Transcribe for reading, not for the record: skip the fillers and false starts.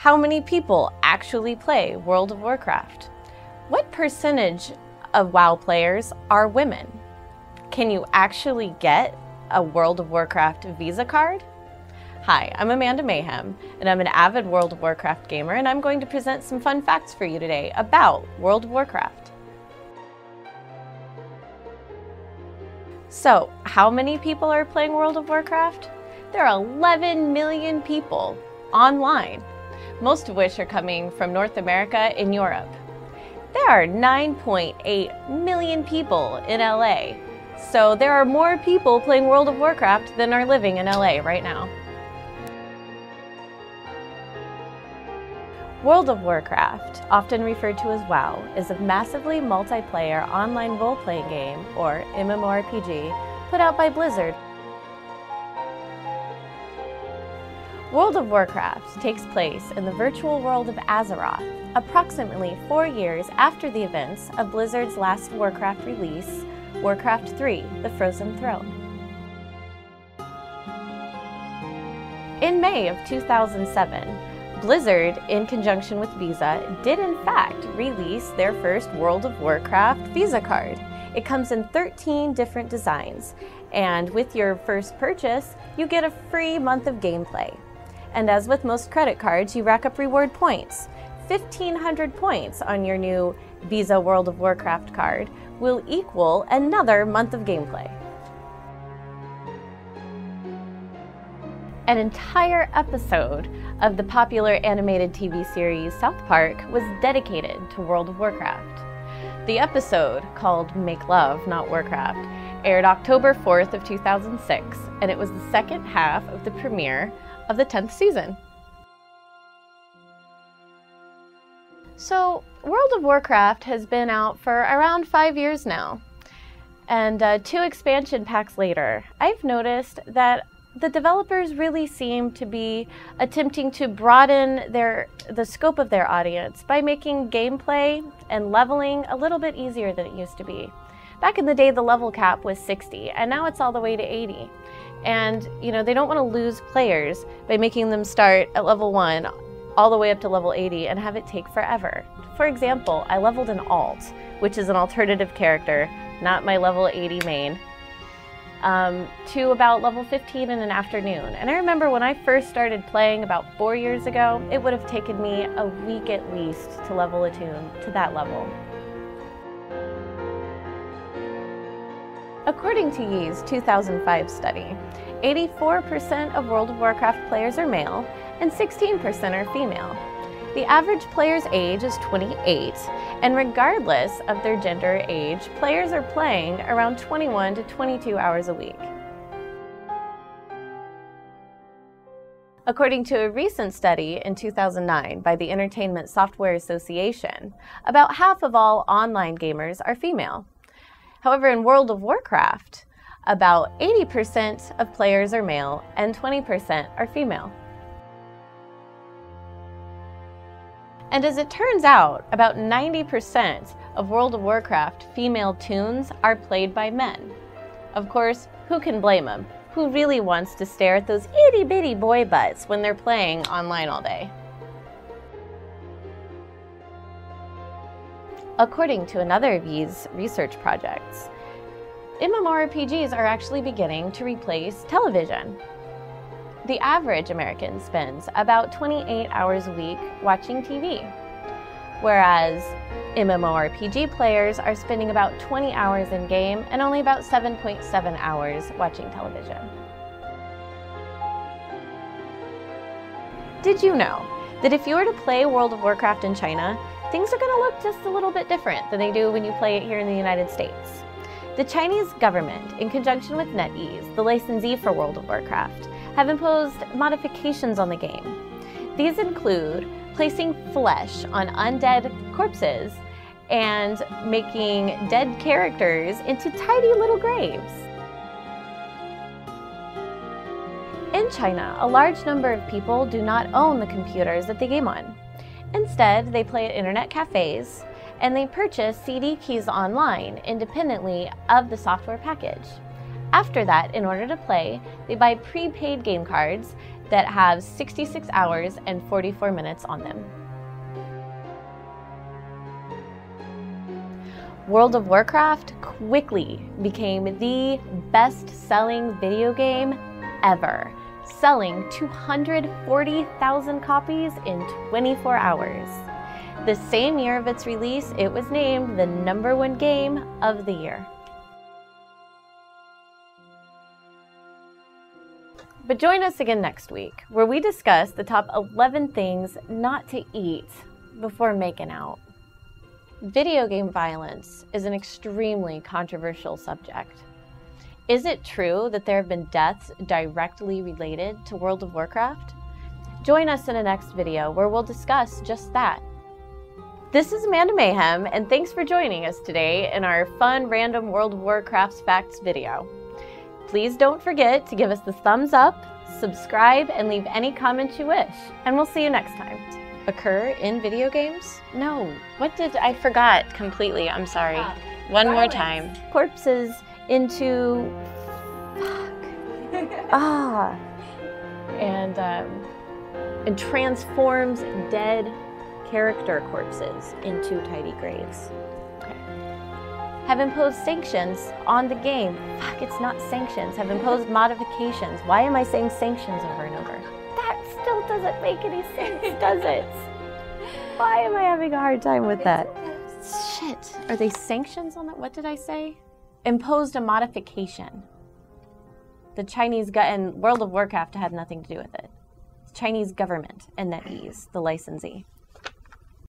How many people actually play World of Warcraft? What percentage of WoW players are women? Can you actually get a World of Warcraft Visa card? Hi, I'm Amanda Mayhem, and I'm an avid World of Warcraft gamer, and I'm going to present some fun facts for you today about World of Warcraft. So, how many people are playing World of Warcraft? There are 11 million people online, most of which are coming from North America and Europe. There are 9.8 million people in LA, so there are more people playing World of Warcraft than are living in LA right now. World of Warcraft, often referred to as WoW, is a massively multiplayer online role-playing game, or MMORPG, put out by Blizzard. World of Warcraft takes place in the virtual world of Azeroth, approximately 4 years after the events of Blizzard's last Warcraft release, Warcraft 3: The Frozen Throne. In May of 2007, Blizzard, in conjunction with Visa, did in fact release their first World of Warcraft Visa card. It comes in 13 different designs, and with your first purchase, you get a free month of gameplay. And as with most credit cards, you rack up reward points. 1,500 points on your new Visa World of Warcraft card will equal another month of gameplay. An entire episode of the popular animated TV series South Park was dedicated to World of Warcraft. The episode, called Make Love, Not Warcraft, aired October 4th of 2006, and it was the second half of the premiere of the 10th season. So, World of Warcraft has been out for around 5 years now, and 2 expansion packs later, I've noticed that the developers really seem to be attempting to broaden the scope of their audience by making gameplay and leveling a little bit easier than it used to be. Back in the day, the level cap was 60, and now it's all the way to 80. And, they don't want to lose players by making them start at level 1 all the way up to level 80 and have it take forever. For example, I leveled an alt, which is an alternative character, not my level 80 main, to about level 15 in an afternoon. And I remember when I first started playing about 4 years ago, it would have taken me a week at least to level a toon to that level. According to Yee's 2005 study, 84% of World of Warcraft players are male and 16% are female. The average player's age is 28, and regardless of their gender or age, players are playing around 21 to 22 hours a week. According to a recent study in 2009 by the Entertainment Software Association, about half of all online gamers are female. However, in World of Warcraft, about 80% of players are male and 20% are female. And as it turns out, about 90% of World of Warcraft female toons are played by men. Of course, who can blame them? Who really wants to stare at those itty-bitty boy butts when they're playing online all day? According to another of Yee's research projects, MMORPGs are actually beginning to replace television. The average American spends about 28 hours a week watching TV, whereas MMORPG players are spending about 20 hours in-game and only about 7.7 hours watching television. Did you know that if you were to play World of Warcraft in China, things are going to look just a little bit different than they do when you play it here in the United States? The Chinese government, in conjunction with NetEase, the licensee for World of Warcraft, have imposed modifications on the game. These include placing flesh on undead corpses and making dead characters into tiny little graves. In China, a large number of people do not own the computers that they game on. Instead, they play at internet cafes, and they purchase CD keys online independently of the software package. After that, in order to play, they buy prepaid game cards that have 66 hours and 44 minutes on them. World of Warcraft quickly became the best-selling video game ever, selling 240,000 copies in 24 hours. The same year of its release, it was named the #1 game of the year. But join us again next week, where we discuss the top 11 things not to eat before making out. Video game violence is an extremely controversial subject. Is it true that there have been deaths directly related to World of Warcraft? Join us in the next video where we'll discuss just that. This is Amanda Mayhem, and thanks for joining us today in our fun random World of Warcraft facts video. Please don't forget to give us the thumbs up, subscribe, and leave any comments you wish, and we'll see you next time. Occur in video games? No. What did I forgot completely? I'm sorry. One more time. Corpses into and transforms dead character corpses into tidy graves. Okay. Have imposed sanctions on the game. Fuck, it's not sanctions. Have imposed modifications. Why am I saying sanctions over and over? That still doesn't make any sense, does it? Why am I having a hard time with that? Shit. Are they sanctions on that? What did I say? Imposed a modification. The Chinese and World of Warcraft had nothing to do with it. The Chinese government and NetEase, the licensee.